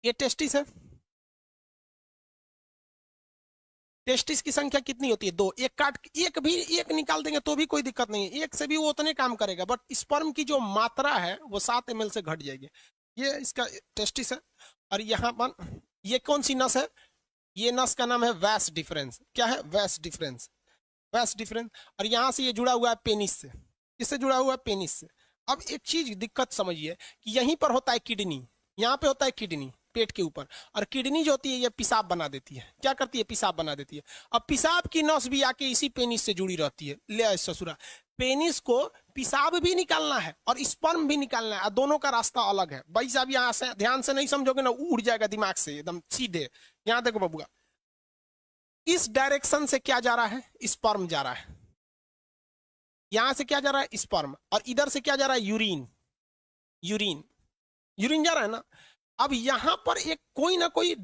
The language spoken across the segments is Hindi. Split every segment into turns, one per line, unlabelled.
ये टेस्टिस है। टेस्टिस की संख्या कितनी होती है? दो। एक काट, एक निकाल देंगे तो भी कोई दिक्कत नहीं है, एक से भी वो उतने काम करेगा, बट स्पर्म की जो मात्रा है वो 7 ml से घट जाएगी। ये इसका टेस्टिस है। और यहाँ पर ये कौन सी नस है? ये नस का नाम है वैस डिफरेंस। क्या है? वैस डिफरेंस। वैस डिफरेंस। और यहाँ से ये जुड़ा हुआ है पेनिस से। किससे जुड़ा हुआ है? पेनिस से। अब एक चीज दिक्कत समझिए कि यहीं पर होता है किडनी, यहाँ पे होता है किडनी पेट के ऊपर। और किडनी जो होती है ये पेशाब बना देती है। क्या करती है? पेशाब बना देती है। अब पेशाब की नस भी आके इसी पेनिस से जुड़ी रहती है। ले ससुरा, पेनिस को पेशाब भी निकालना है और स्पर्म भी निकालना है, और दोनों का रास्ता अलग है। भाई साहब यहाँ से ध्यान से नहीं समझोगे ना, उड़ जाएगा दिमाग से एकदम सीधे। यहाँ देखो बबुआ, इस डायरेक्शन से क्या जा रहा है? स्पर्म जा रहा है। यहां से क्या जा रहा है? स्पर्म। और इधर से क्या जा रहा है? यूरिन। यूरिन। यूरिन जा रहा है ना। अब यहां पर एक कोई ना कोई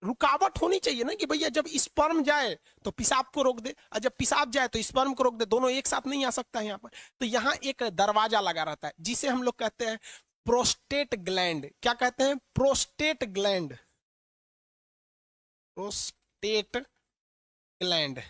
रुकावट होनी चाहिए ना, कि भैया जब स्पर्म जाए तो पेशाब को रोक दे, और जब पेशाब जाए तो स्पर्म को रोक दे। दोनों एक साथ नहीं आ सकता है यहाँ पर। तो यहाँ एक दरवाजा लगा रहता है जिसे हम लोग कहते हैं प्रोस्टेट ग्लैंड। क्या कहते हैं? Prostate gland. Prostate gland.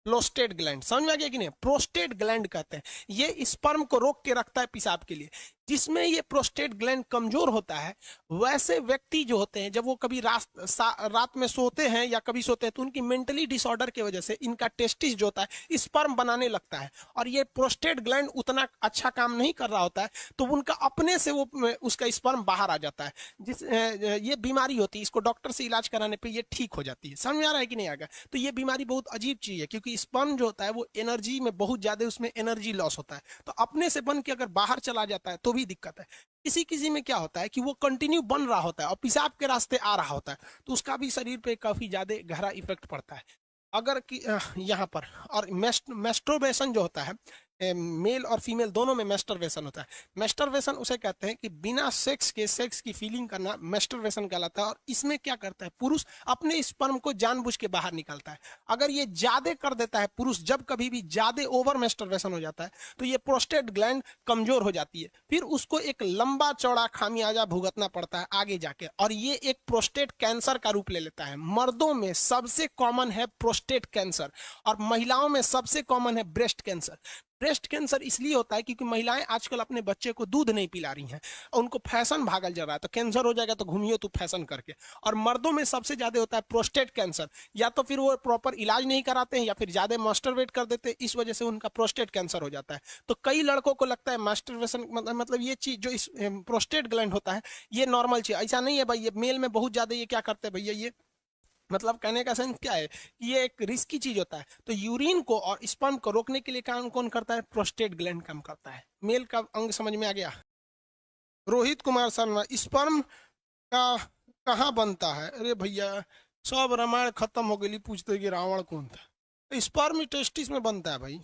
Prostate gland समझ में आ गया कि नहीं? प्रोस्टेट ग्लैंड कहते हैं, ये स्पर्म को रोक के रखता है पेशाब के लिए। जिसमें ये प्रोस्टेट ग्लैंड कमजोर होता है, वैसे व्यक्ति जो होते हैं, जब वो कभी रात में सोते हैं या कभी सोते हैं, तो उनकी मेंटली डिसऑर्डर की वजह से इनका टेस्टिस जो होता है स्पर्म बनाने लगता है, और ये प्रोस्टेट ग्लैंड उतना अच्छा काम नहीं कर रहा होता है, तो उनका अपने से वो उसका स्पर्म बाहर आ जाता है। ये बीमारी होती है, इसको डॉक्टर से इलाज कराने पर ये ठीक हो जाती है। समझ में आ रहा है कि नहीं आएगा? तो ये बीमारी बहुत अजीब चीज है, क्योंकि स्पर्म जो होता है वो एनर्जी में बहुत ज्यादा, उसमें एनर्जी लॉस होता है। तो अपने से बन के अगर बाहर चला जाता है तो भी दिक्कत है। किसी किसी में क्या होता है कि वो कंटिन्यू बन रहा होता है और पेशाब के रास्ते आ रहा होता है, तो उसका भी शरीर पे काफी ज्यादा गहरा इफेक्ट पड़ता है। अगर कि यहाँ पर, और मेस्ट्रोबेशन जो होता है, मेल और फीमेल दोनों में मेस्टरवेशन होता है। मेस्टरवेशन उसे कहते हैं कि बिना सेक्स के सेक्स की फीलिंग करना मेस्टरवेशन कहलाता है। और इसमें क्या करता है? पुरुष अपने स्पर्म को जानबूझ के बाहर निकालता है। अगर ये ज्यादा कर देता है पुरुष, जब कभी भी ज्यादा ओवर मेस्टरवेशन हो जाता है, तो ये प्रोस्टेट ग्लैंड कमजोर हो जाती है। फिर उसको एक लंबा चौड़ा खामियाजा भुगतना पड़ता है आगे जाके, और ये एक प्रोस्टेट कैंसर का रूप ले लेता है। मर्दों में सबसे कॉमन है प्रोस्टेट कैंसर, और महिलाओं में सबसे कॉमन है ब्रेस्ट कैंसर। ब्रेस्ट कैंसर इसलिए होता है क्योंकि महिलाएं आजकल अपने बच्चे को दूध नहीं पिला रही हैं, उनको फैशन भागल जा रहा है, तो कैंसर हो जाएगा तो घूमियो तू फैशन करके। और मर्दों में सबसे ज्यादा होता है प्रोस्टेट कैंसर, या तो फिर वो प्रॉपर इलाज नहीं कराते हैं, या फिर ज्यादा मास्टरवेट कर देते हैं, इस वजह से उनका प्रोस्टेट कैंसर हो जाता है। तो कई लड़कों को लगता है मास्टरवेशन मतलब ये चीज जो इस प्रोस्टेट ग्लैंड होता है ये नॉर्मल चीज, ऐसा नहीं है भाई। ये मेल में बहुत ज्यादा ये क्या करते हैं भैया, ये मतलब कहने का सेंस क्या है कि ये एक रिस्की चीज होता है। तो यूरिन को और स्पर्म को रोकने के लिए काम कौन करता है? प्रोस्टेट ग्लैंड काम करता है। मेल का अंग समझ में आ गया? रोहित कुमार शर्मा, स्पर्म का कहाँ बनता है? अरे भैया सब रामायण खत्म हो गई, पूछते कि रावण कौन था। स्पर्म टेस्टिस में बनता है भाई।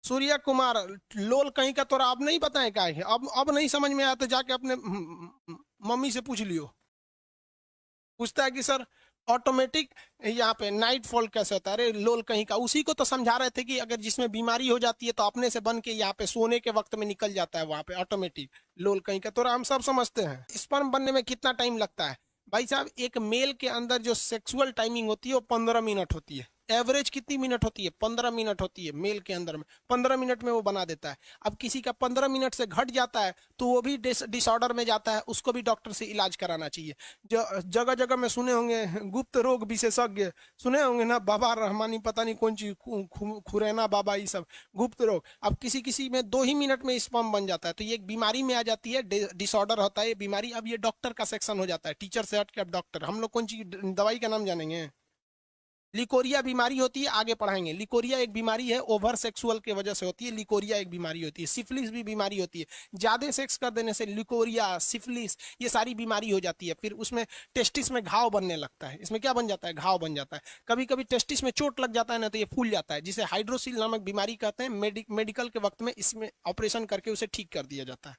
सूर्या कुमार, लोल कहीं का तोरा अब नहीं बताए क्या है? अब नहीं समझ में आया तो जाके अपने मम्मी से पूछ लियो। पूछता है कि सर ऑटोमेटिक यहाँ पे नाइट फॉल कैसे होता है? अरे लोल कहीं का, उसी को तो समझा रहे थे कि अगर जिसमें बीमारी हो जाती है तो अपने से बन के यहाँ पे सोने के वक्त में निकल जाता है वहां पे ऑटोमेटिक। लोल कहीं का, तो हम सब समझते हैं। स्पर्म बनने में कितना टाइम लगता है? भाई साहब एक मेल के अंदर जो सेक्सुअल टाइमिंग होती है वो 15 मिनट होती है। एवरेज कितनी मिनट होती है? 15 मिनट होती है मेल के अंदर में। 15 मिनट में वो बना देता है। अब किसी का 15 मिनट से घट जाता है तो वो भी डिसऑर्डर में जाता है, उसको भी डॉक्टर से इलाज कराना चाहिए। जो जगह जगह में सुने होंगे गुप्त रोग विशेषज्ञ, सुने होंगे ना, बाबा रहमानी पता नहीं कौन चीज, खुरैना बाबा, ये सब गुप्त रोग। अब किसी किसी में 2 ही मिनट में स्पर्म बन जाता है, तो ये एक बीमारी में आ जाती है, डिसऑर्डर होता है ये बीमारी। अब ये डॉक्टर का सेक्शन हो जाता है, टीचर से हट के अब डॉक्टर। हम लोग कौन चीज दवाई का नाम जानेंगे? लिकोरिया बीमारी होती है, आगे पढ़ाएंगे। लिकोरिया एक बीमारी है, ओवर सेक्सुअल की वजह से होती है। लिकोरिया एक बीमारी होती है। सिफिलिस भी बीमारी होती है, ज्यादा सेक्स कर देने से लिकोरिया, सिफिलिस, ये सारी बीमारी हो जाती है। फिर उसमें टेस्टिस में घाव बनने लगता है। इसमें क्या बन जाता है? घाव बन जाता है। कभी कभी टेस्टिस में चोट लग जाता है ना, तो ये फूल जाता है, जिसे हाइड्रोसिल नामक बीमारी कहते हैं। मेडिकल के वक्त में इसमें ऑपरेशन करके उसे ठीक कर दिया जाता है।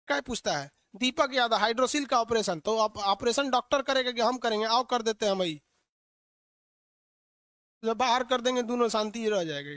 क्या पूछता है दीपक यादव? हाइड्रोसिल का ऑपरेशन तो ऑपरेशन डॉक्टर करेगा कि हम करेंगे? आओ कर देते हैं भाई, जब बाहर कर देंगे दोनों, शांति रह जाएगी।